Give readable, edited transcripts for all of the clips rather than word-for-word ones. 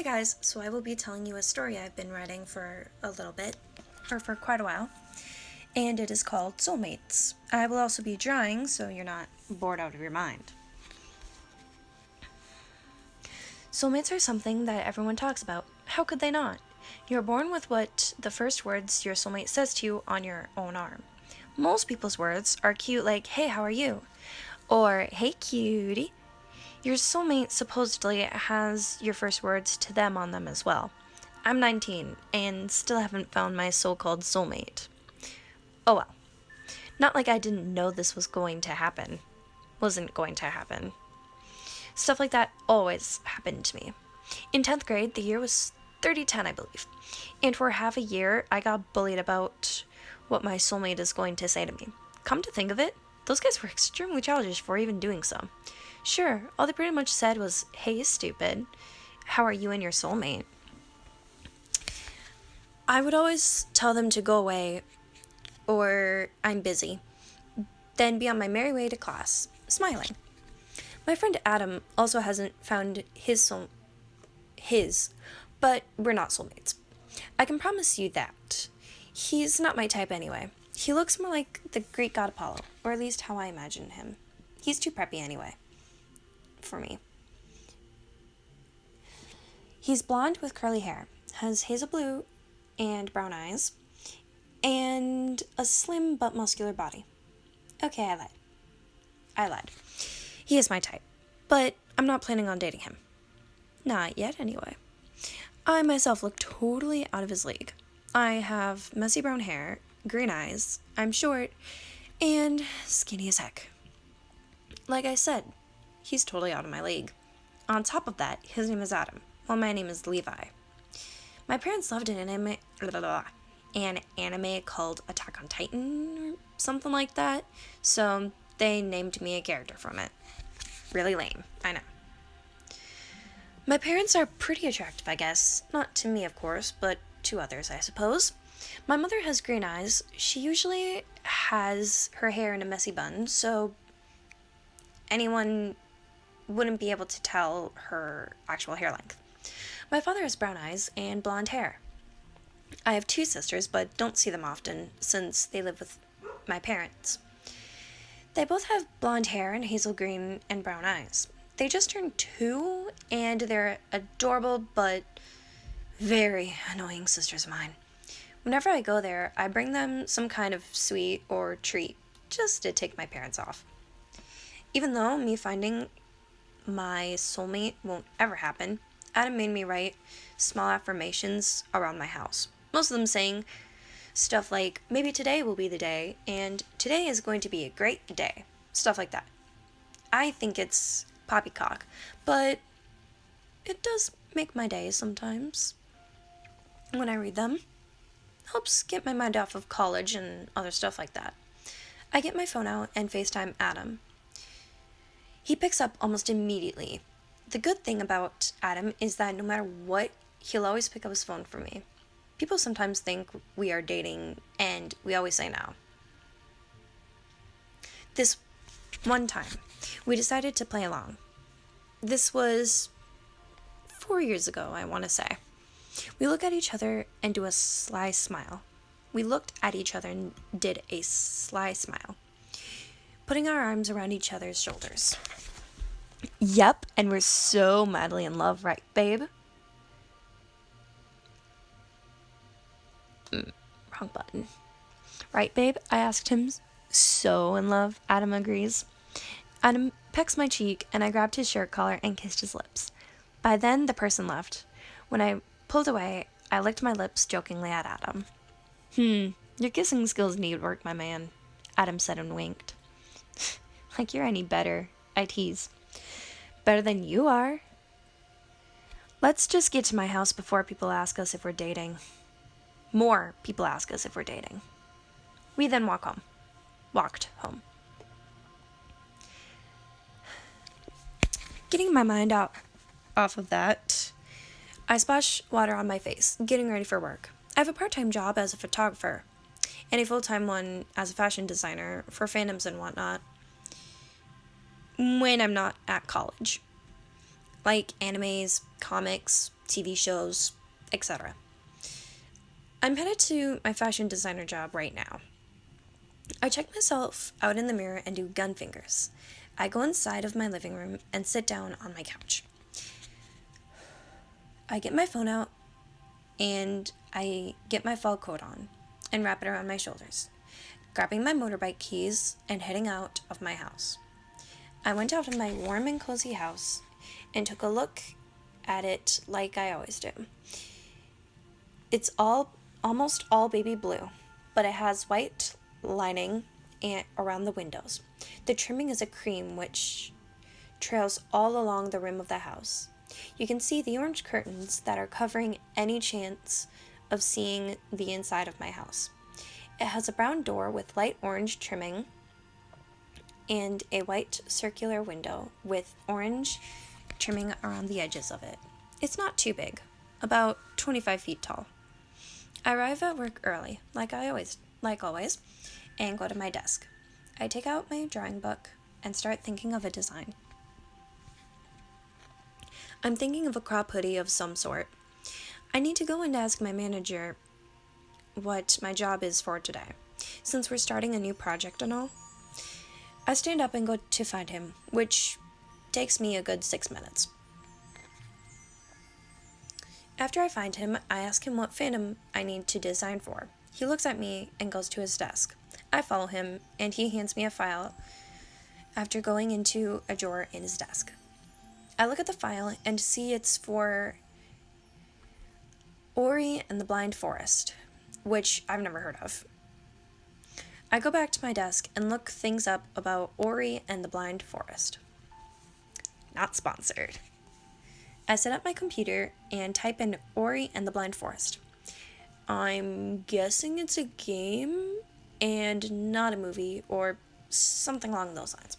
Hey guys, so I will be telling you a story I've been writing for a little bit, or for quite a while, and it is called Soulmates. I will also be drawing, so you're not bored out of your mind. Soulmates are something that everyone talks about. How could they not? You're born with what the first words your soulmate says to you on your own arm. Most people's words are cute, like, hey, how are you? Or, hey, cutie. Your soulmate supposedly has your first words to them on them as well. I'm 19 and still haven't found my so-called soulmate. Oh well. Not like I didn't know this was going to happen. Wasn't going to happen. Stuff like that always happened to me. In 10th grade, the year was 3010, I believe. And for half a year, I got bullied about what my soulmate is going to say to me. Come to think of it, those guys were extremely childish for even doing so. Sure, all they pretty much said was, hey, stupid, how are you and your soulmate? I would always tell them to go away, or I'm busy, then be on my merry way to class, smiling. My friend Adam also hasn't found his, but we're not soulmates. I can promise you that. He's not my type anyway. He looks more like the Greek god Apollo, or at least how I imagine him. He's too preppy anyway. For me. He's blonde with curly hair, has hazel blue and brown eyes, and a slim but muscular body. Okay, I lied. He is my type, but I'm not planning on dating him. Not yet, anyway. I myself look totally out of his league. I have messy brown hair, green eyes, I'm short, and skinny as heck. Like I said, he's totally out of my league. On top of that, his name is Adam, while my name is Levi. My parents loved an anime called Attack on Titan or something like that, so they named me a character from it. Really lame, I know. My parents are pretty attractive, I guess. Not to me, of course, but to others, I suppose. My mother has green eyes. She usually has her hair in a messy bun, so anyone wouldn't be able to tell her actual hair length. My father has brown eyes and blonde hair. I have two sisters, but don't see them often since they live with my parents. They both have blonde hair and hazel green and brown eyes. They just turned 2, and they're adorable but very annoying sisters of mine. Whenever I go there, I bring them some kind of sweet or treat just to take my parents off. Even though me finding my soulmate won't ever happen, Adam made me write small affirmations around my house. Most of them saying stuff like, maybe today will be the day, and today is going to be a great day. Stuff like that. I think it's poppycock, but it does make my day sometimes. When I read them, helps get my mind off of college and other stuff like that. I get my phone out and FaceTime Adam. He picks up almost immediately. The good thing about Adam is that no matter what, he'll always pick up his phone for me. People sometimes think we are dating, and we always say no. This one time, we decided to play along. This was 4 years ago, I want to say. We look at each other and do a sly smile. We looked at each other and did a sly smile, putting our arms around each other's shoulders. Yep, and we're so madly in love, right, babe? Wrong button. Right, babe? I asked him. So in love, Adam agrees. Adam pecks my cheek, and I grabbed his shirt collar and kissed his lips. By then, the person left. When I pulled away, I licked my lips jokingly at Adam. Your kissing skills need work, my man, Adam said and winked. Like you're any better, I tease. Better than you are. Let's just get to my house before people ask us if we're dating. More people ask us if we're dating. We then walked home. Getting my mind off of that, I splash water on my face, getting ready for work. I have a part-time job as a photographer, and a full-time one as a fashion designer for fandoms and whatnot when I'm not at college. like animes, comics, TV shows, etc. I'm headed to my fashion designer job right now. I check myself out in the mirror and do gun fingers. I go inside of my living room and sit down on my couch. I get my phone out and I get my fall coat on and wrap it around my shoulders, grabbing my motorbike keys and heading out of my house. I went out of my warm and cozy house and took a look at it like I always do. It's almost all baby blue, but it has white lining around the windows. The trimming is a cream which trails all along the rim of the house. You can see the orange curtains that are covering any chance of seeing the inside of my house. It has a brown door with light orange trimming and a white circular window with orange trimming around the edges of it. It's not too big, about 25 feet tall. I arrive at work early, like always, and go to my desk. I take out my drawing book and start thinking of a design. I'm thinking of a crop hoodie of some sort. I need to go and ask my manager what my job is for today, since we're starting a new project and all. I stand up and go to find him, which takes me a good 6 minutes. After I find him, I ask him what fandom I need to design for. He looks at me and goes to his desk. I follow him, and he hands me a file after going into a drawer in his desk. I look at the file and see it's for Ori and the Blind Forest, which I've never heard of. I go back to my desk and look things up about Ori and the Blind Forest. Not sponsored. I set up my computer and type in Ori and the Blind Forest. I'm guessing it's a game and not a movie or something along those lines.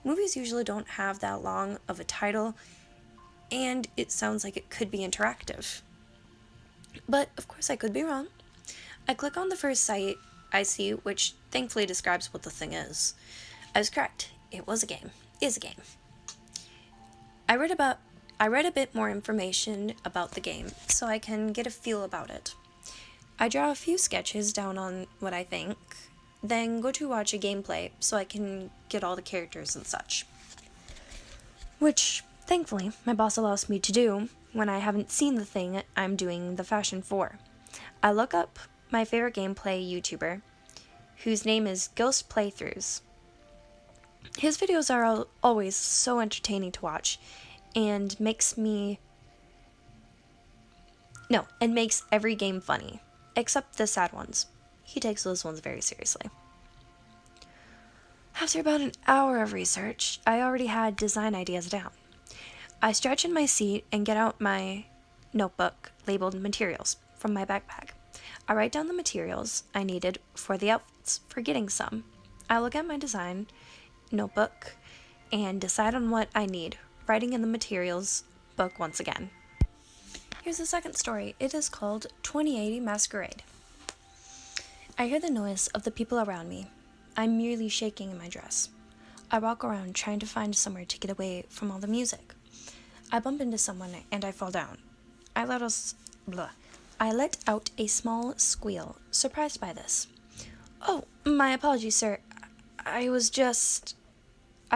Movies usually don't have that long of a title, and it sounds like it could be interactive. But of course I could be wrong. I click on the first site I see, which thankfully describes what the thing is. I was correct. It was a game. Is a game. I read a bit more information about the game, so I can get a feel about it. I draw a few sketches down on what I think, then go to watch a gameplay so I can get all the characters and such. Which, thankfully, my boss allows me to do when I haven't seen the thing I'm doing the fashion for. I look up my favorite gameplay YouTuber, whose name is Ghost Playthroughs. His videos are always so entertaining to watch, and makes every game funny, except the sad ones. He takes those ones very seriously. After about an hour of research, I already had design ideas down. I stretch in my seat and get out my notebook labeled materials from my backpack. I write down the materials I needed for the outfits, forgetting some. I look at my design notebook and decide on what I need, writing in the materials book once again. Here's the second story. It is called 2080 Masquerade. I hear the noise of the people around me. I'm merely shaking in my dress. I walk around trying to find somewhere to get away from all the music. I bump into someone and I fall down. I let out a small squeal, surprised by this. "Oh, my apologies, sir. I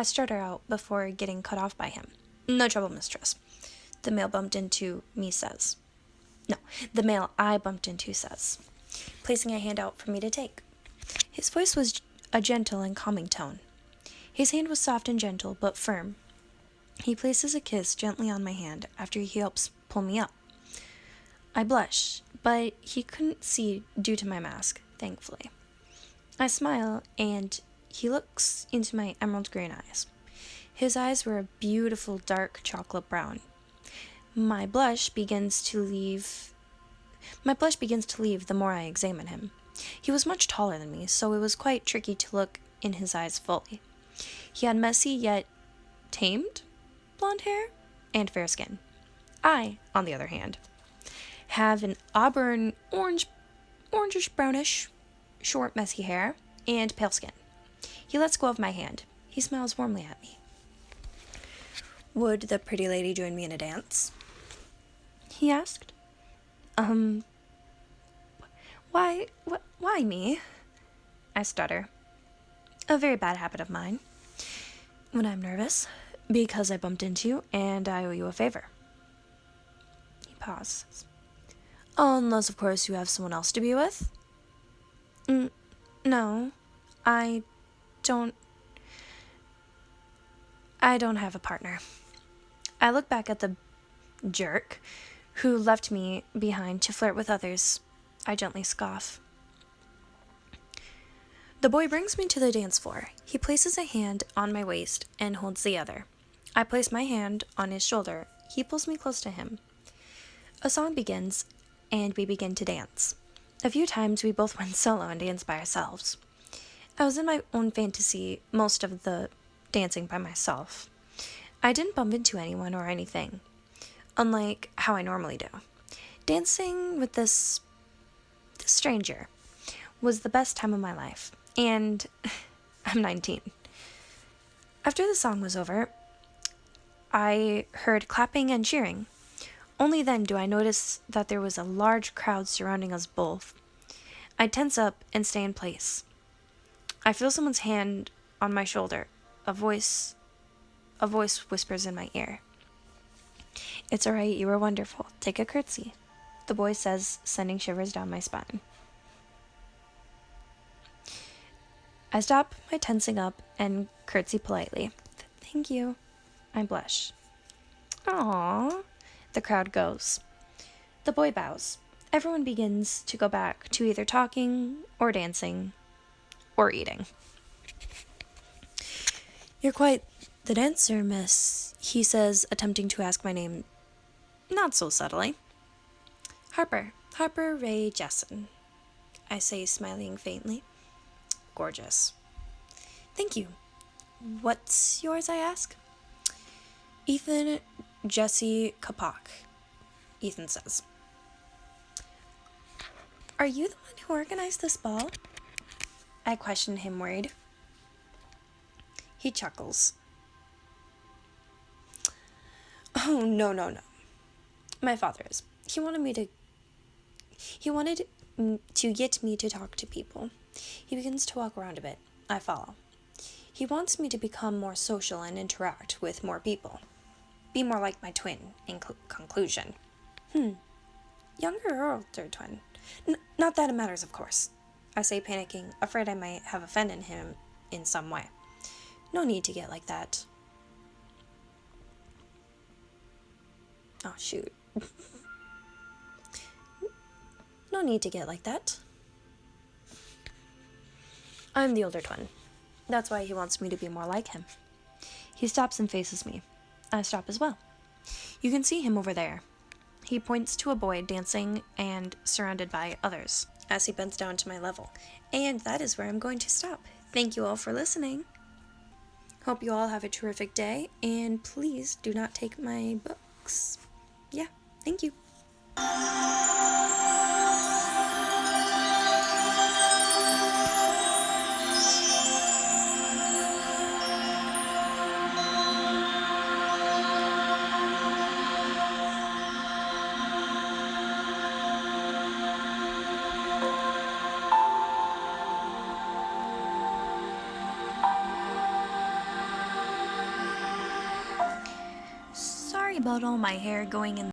stutter out before getting cut off by him. "No trouble, mistress," the male I bumped into says, placing a hand out for me to take. His voice was a gentle and calming tone. His hand was soft and gentle, but firm. He places a kiss gently on my hand after he helps pull me up. I blush, but he couldn't see due to my mask, thankfully. I smile, and he looks into my emerald green eyes. His eyes were a beautiful dark chocolate brown. My blush begins to leave the more I examine him. He was much taller than me, so it was quite tricky to look in his eyes fully. He had messy yet tamed blonde hair and fair skin. I, on the other hand, have an auburn orangish brownish, short messy hair and pale skin. He lets go of my hand. He smiles warmly at me. Would the pretty lady join me in a dance? He asked. Um, why me? I stutter. A very bad habit of mine. When I'm nervous, because I bumped into you and I owe you a favor. He pauses. Unless, of course, you have someone else to be with? No, I don't. I don't have a partner. I look back at the jerk who left me behind to flirt with others. I gently scoff. The boy brings me to the dance floor. He places a hand on my waist and holds the other. I place my hand on his shoulder. He pulls me close to him. A song begins, and we begin to dance. A few times we both went solo and danced by ourselves. I was in my own fantasy most of the dancing by myself. I didn't bump into anyone or anything, unlike how I normally do. Dancing with this stranger was the best time of my life, and I'm 19. After the song was over, I heard clapping and cheering. Only then do I notice that there was a large crowd surrounding us both. I tense up and stay in place. I feel someone's hand on my shoulder. A voice whispers in my ear. It's all right, you were wonderful. Take a curtsy, the boy says, sending shivers down my spine. I stop my tensing up and curtsy politely. Thank you. I blush. Aww. The crowd goes. The boy bows. Everyone begins to go back to either talking or dancing or eating. You're quite the dancer, miss, he says, attempting to ask my name not so subtly. Harper Ray Jessen, I say, smiling faintly. Gorgeous. Thank you. What's yours, I ask? Ethan Jesse Kapak, Ethan says. Are you the one who organized this ball? I question him, worried. He chuckles. Oh, no. My father is. He wanted to get me to talk to people. He begins to walk around a bit. I follow. He wants me to become more social and interact with more people. Be more like my twin, in conclusion. Younger or older twin? Not that it matters, of course. I say, panicking, afraid I might have offended him in some way. No need to get like that. Oh, shoot. No need to get like that. I'm the older twin. That's why he wants me to be more like him. He stops and faces me. I stop as well. You can see him over there. He points to a boy dancing and surrounded by others as he bends down to my level. And that is where I'm going to stop. Thank you all for listening. Hope you all have a terrific day, and please do not take my books. Yeah, thank you. Sorry about all my hair going in